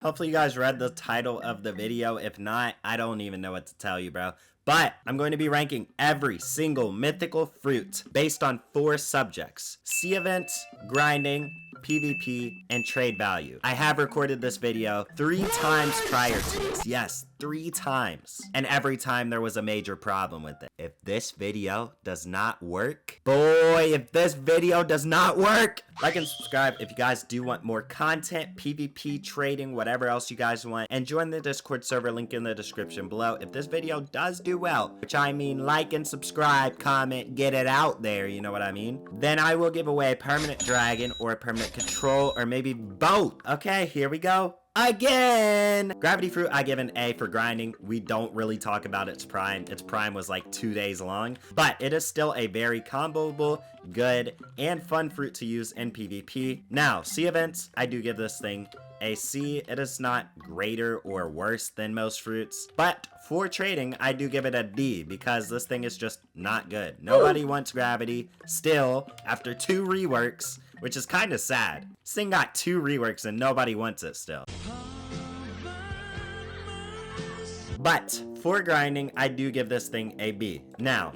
Hopefully you guys read the title of the video. If not, I don't even know what to tell you, bro. But I'm going to be ranking every single mythical fruit based on 4 subjects: sea events, grinding, PvP, and trade value. I have recorded this video 3 times prior to this. Yes, 3 times. And every time there was a major problem with it. If this video does not work, boy, if this video does not work, like and subscribe if you guys do want more content, PvP, trading, whatever else you guys want. And join the Discord server, link in the description below. If this video does do well, which I mean like and subscribe, comment, get it out there, you know what I mean? Then I will give away a permanent dragon or a permanent control, or maybe both. Okay, here we go. Again! Gravity fruit, I give an A for grinding. We don't really talk about its prime. Its prime was like 2 days long, but it is still a very comboable, good, and fun fruit to use in PvP. Now, sea events, I do give this thing a C. It is not greater or worse than most fruits, but for trading, I do give it a D because this thing is just not good. Nobody wants gravity still after 2 reworks, which is kind of sad. This thing got 2 reworks and nobody wants it still. But for grinding, I do give this thing a B. Now,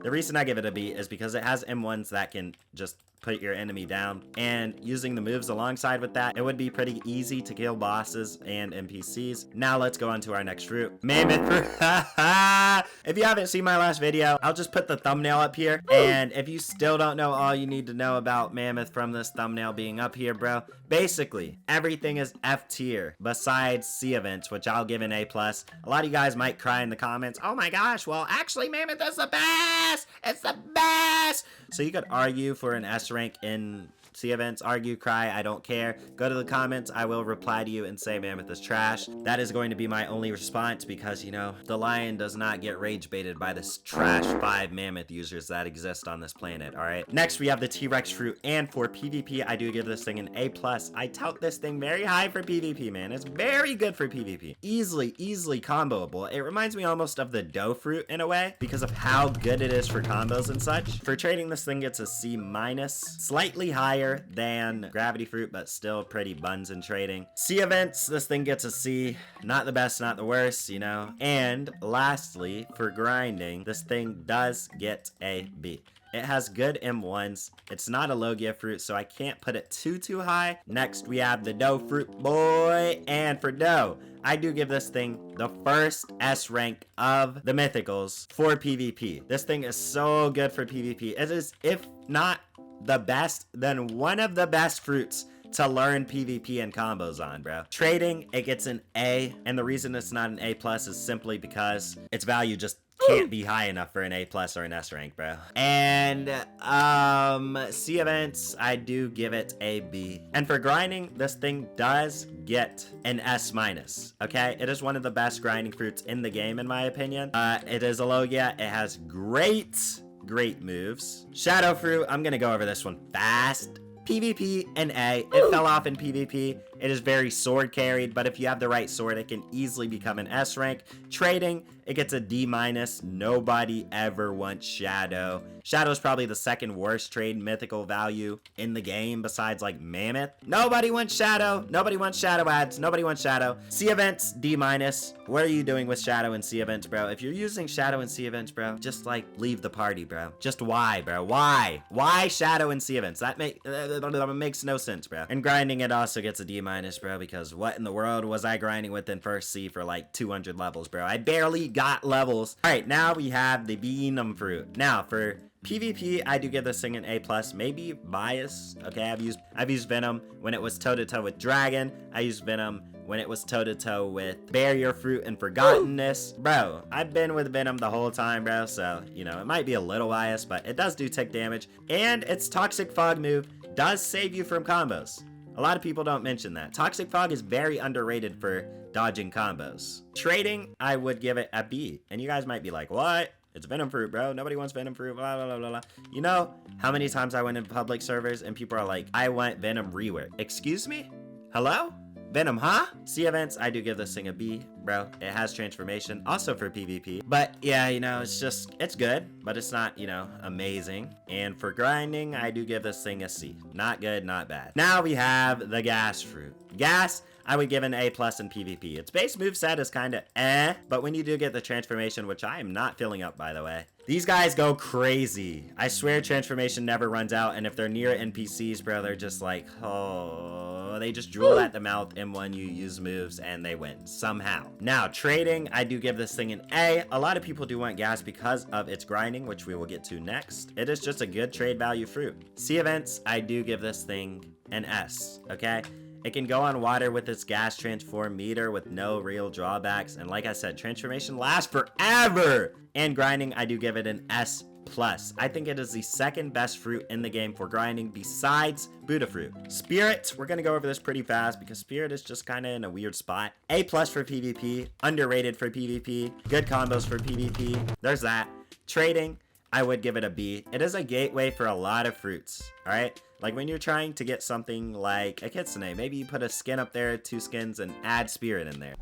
the reason I give it a B is because it has M1s that can just put your enemy down, and using the moves alongside with that, it would be pretty easy to kill bosses and NPCs. Now let's go on to our next fruit. Mammoth fruit. If you haven't seen my last video, I'll just put the thumbnail up here, and if you still don't know all you need to know about Mammoth from this thumbnail being up here, bro, basically everything is F tier besides sea events, which I'll give an A+. A lot of you guys might cry in the comments, oh my gosh, well actually Mammoth is the best, it's the best. So you could argue for an S rank in sea events, argue, cry, I don't care. Go to the comments, I will reply to you and say Mammoth is trash. That is going to be my only response because, you know, the lion does not get rage baited by this trash 5 Mammoth users that exist on this planet, alright? Next, we have the T-Rex fruit, and for PvP, I do give this thing an A+. I tout this thing very high for PvP, man. It's very good for PvP. Easily comboable. It reminds me almost of the dough fruit in a way because of how good it is for combos and such. For trading, this thing gets a C-, slightly higher than gravity fruit, but still pretty buns in trading. Sea events, this thing gets a C. Not the best, not the worst, you know. And lastly, for grinding, this thing does get a B. It has good M1s. It's not a Logia fruit, so I can't put it too high. Next, we have the dough fruit, boy. And for dough, I do give this thing the first S rank of the mythicals for PvP. This thing is so good for PvP. It is, if not the best, then one of the best fruits to learn PvP and combos on, bro. Trading, it gets an A, and the reason it's not an A+ is simply because its value just can't be high enough for an A+ or an S rank, bro. And sea events, I do give it a B. And for grinding, this thing does get an S-, okay? It is one of the best grinding fruits in the game, in my opinion. It is a Logia. It has great moves. Shadow fruit, I'm gonna go over this one fast. PvP, an A. It fell off in PvP. It is very sword carried, but if you have the right sword, it can easily become an S rank. Trading, it gets a D-. Nobody ever wants Shadow. Shadow is probably the second worst trade mythical value in the game besides like Mammoth. Nobody wants Shadow. Nobody wants Shadow ads. Nobody wants Shadow. Sea events, D-. What are you doing with Shadow and sea events, bro? If you're using Shadow and sea events, bro, just like leave the party, bro. Just why, bro? Why? Why Shadow and sea events? That makes no sense, bro. And grinding, it also gets a D-, bro, because what in the world was I grinding with in first C for like 200 levels, bro? I barely got levels. All right, now we have the Venom fruit. Now for PvP, I do give this thing an A+, maybe biased. Okay, I've used Venom when it was toe-to-toe with Dragon. I used Venom when it was toe-to-toe with Barrier Fruit and Forgottenness. Bro, I've been with Venom the whole time, bro, so, you know, it might be a little biased, but it does do tick damage, and its Toxic Fog move does save you from combos. A lot of people don't mention that. Toxic Fog is very underrated for dodging combos. Trading, I would give it a B. And you guys might be like, what? It's Venom fruit, bro. Nobody wants Venom fruit, blah, blah, blah, blah, blah. You know how many times I went in public servers and people are like, I want Venom rework. Excuse me? Hello? Venom, huh? Sea events, I do give this thing a B, bro. It has transformation, also for PvP. But yeah, you know, it's good, but it's not, you know, amazing. And for grinding, I do give this thing a C. Not good, not bad. Now we have the gas fruit. Gas, I would give an A+ in PvP. Its base moveset is kind of but when you do get the transformation, which I am not filling up, by the way, these guys go crazy. I swear transformation never runs out, and if they're near NPCs, bro, they're just like, oh, they just drool at the mouth M1, you use moves, and they win somehow. Now, trading, I do give this thing an A. A lot of people do want gas because of its grinding, which we will get to next. It is just a good trade value fruit. Sea events, I do give this thing an S, okay? It can go on water with its gas transform meter with no real drawbacks. And like I said, transformation lasts forever. And grinding, I do give it an S+. I think it is the second best fruit in the game for grinding besides Buddha fruit. Spirit, we're going to go over this pretty fast because Spirit is just kind of in a weird spot. A+ for PvP, underrated for PvP, good combos for PvP. There's that. Trading, I would give it a B. It is a gateway for a lot of fruits, all right? Like when you're trying to get something like a Kitsune, maybe you put a skin up there, 2 skins, and add Spirit in there.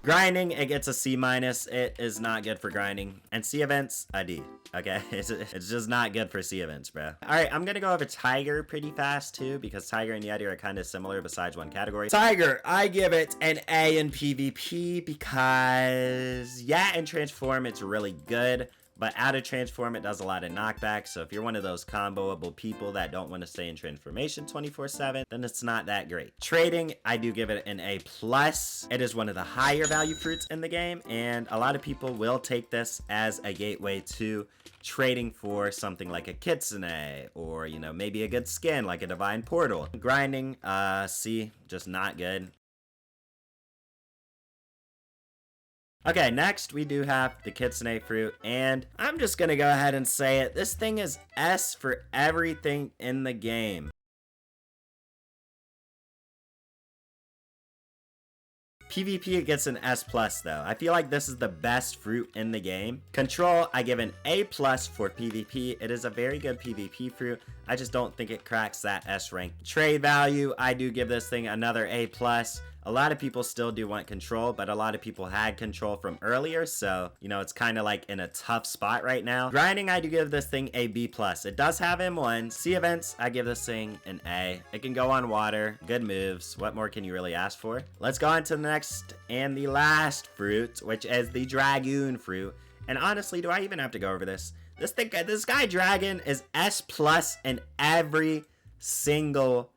Grinding, it gets a C-. It is not good for grinding. And sea events, a D. Okay, it's just not good for sea events, bro. All right, I'm gonna go over Tiger pretty fast too, because Tiger and Yeti are kind of similar besides one category. Tiger, I give it an A in PvP because, yeah, in Transform, it's really good. But out of Transform, it does a lot of knockback. So if you're one of those comboable people that don't want to stay in Transformation 24/7, then it's not that great. Trading, I do give it an A+. It is one of the higher value fruits in the game. And a lot of people will take this as a gateway to trading for something like a Kitsune or, you know, maybe a good skin like a Divine Portal. Grinding, C, just not good. Okay, next we do have the Kitsune fruit, and I'm just gonna go ahead and say it. This thing is S for everything in the game. PvP, it gets an S+ though. I feel like this is the best fruit in the game. Control, I give an A+ for PvP. It is a very good PvP fruit. I just don't think it cracks that S rank. Trade value, I do give this thing another A+. A lot of people still do want control, but a lot of people had control from earlier, so, you know, it's kind of like in a tough spot right now. Grinding, I do give this thing a B+. It does have M1. Sea events, I give this thing an A. It can go on water, good moves. What more can you really ask for? Let's go on to the next and the last fruit, which is the Dragoon fruit. And honestly, do I even have to go over this? This guy Dragon is S+ in every single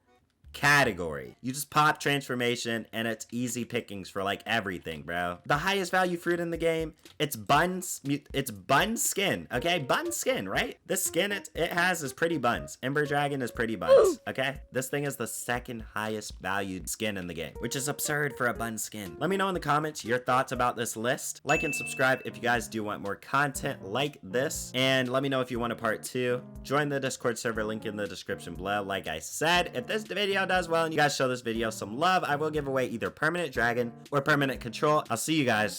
category. You just pop transformation and it's easy pickings for like everything, bro. The highest value fruit in the game, it's buns, it's bun skin, okay? Bun skin, right? This skin it has is pretty buns. Ember Dragon is pretty buns, okay? This thing is the second highest valued skin in the game, which is absurd for a bun skin. Let me know in the comments your thoughts about this list. Like and subscribe if you guys do want more content like this, and let me know if you want a part 2. Join the Discord server, link in the description below. Like I said, if this video does well and you guys show this video some love, I will give away either permanent dragon or permanent control. I'll see you guys